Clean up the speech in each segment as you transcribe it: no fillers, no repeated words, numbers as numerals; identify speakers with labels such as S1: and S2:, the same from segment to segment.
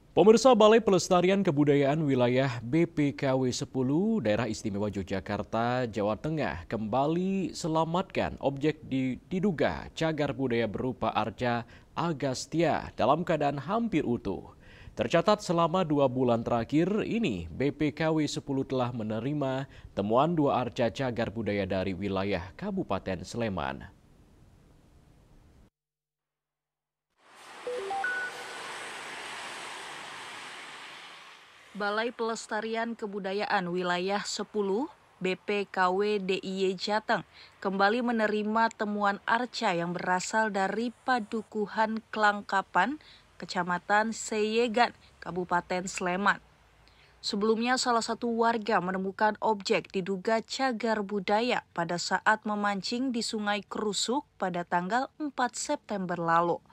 S1: Pemirsa Balai Pelestarian Kebudayaan Wilayah BPKW 10 Daerah Istimewa Yogyakarta, Jawa Tengah kembali selamatkan objek diduga cagar budaya berupa arca Agastya dalam keadaan hampir utuh. Tercatat selama 2 bulan terakhir ini, BPKW 10 telah menerima temuan 2 arca cagar budaya dari wilayah Kabupaten Sleman.
S2: Balai Pelestarian Kebudayaan Wilayah 10 BPKW DIY Jateng kembali menerima temuan arca yang berasal dari Padukuhan Kelangkapan, Kecamatan Seyegan, Kabupaten Sleman. Sebelumnya salah satu warga menemukan objek diduga cagar budaya pada saat memancing di Sungai Krusuk pada tanggal 4 September lalu.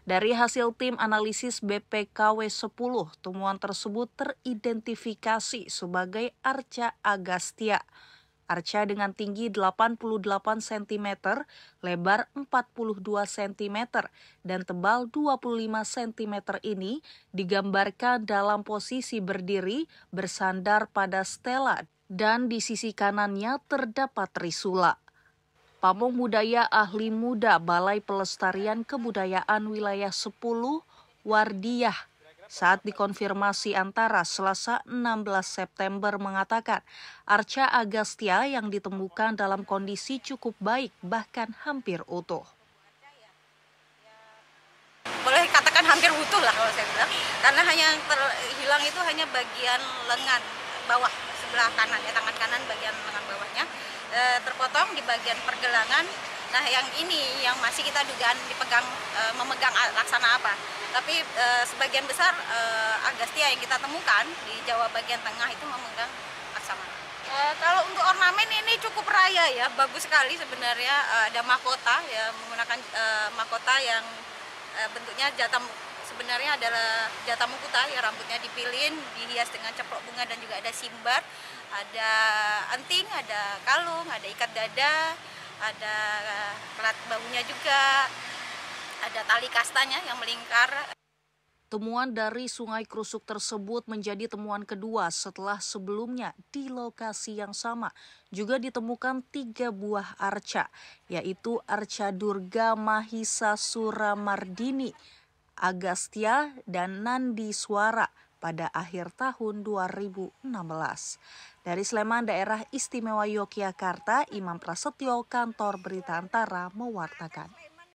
S2: Dari hasil tim analisis BPKW 10, temuan tersebut teridentifikasi sebagai arca Agastya. Arca dengan tinggi 88 cm, lebar 42 cm, dan tebal 25 cm ini digambarkan dalam posisi berdiri bersandar pada stela dan di sisi kanannya terdapat trisula. Pamong Budaya Ahli Muda Balai Pelestarian Kebudayaan Wilayah 10 Wardiyah saat dikonfirmasi antara Selasa 16 September mengatakan arca Agastya yang ditemukan dalam kondisi cukup baik bahkan hampir utuh.
S3: Boleh katakan hampir utuh lah kalau saya bilang, karena hanya yang terhilang itu hanya bagian lengan bawah sebelah kanan, ya tangan kanan bagian lengan bawahnya terpotong di bagian pergelangan. Nah yang ini yang masih kita dugaan memegang laksana apa. Tapi sebagian besar Agastya yang kita temukan di Jawa bagian tengah itu memegang laksamana. Kalau untuk ornamen ini cukup raya ya, bagus sekali sebenarnya. Ada mahkota ya, menggunakan mahkota yang bentuknya sebenarnya adalah jata mukuta ya, rambutnya dipilin, dihias dengan ceplok bunga dan juga ada simbar, ada anting, ada kalung, ada ikat dada, ada kelat bahunya juga, ada tali kastanya yang melingkar.
S2: Temuan dari Sungai Krusuk tersebut menjadi temuan kedua setelah sebelumnya di lokasi yang sama juga ditemukan 3 buah arca, yaitu arca Durga Mahisa Suramardini, Agastya, dan Nandi Swara pada akhir tahun 2016. Dari Sleman, Daerah Istimewa Yogyakarta, Imam Prasetyo, Kantor Berita Antara mewartakan.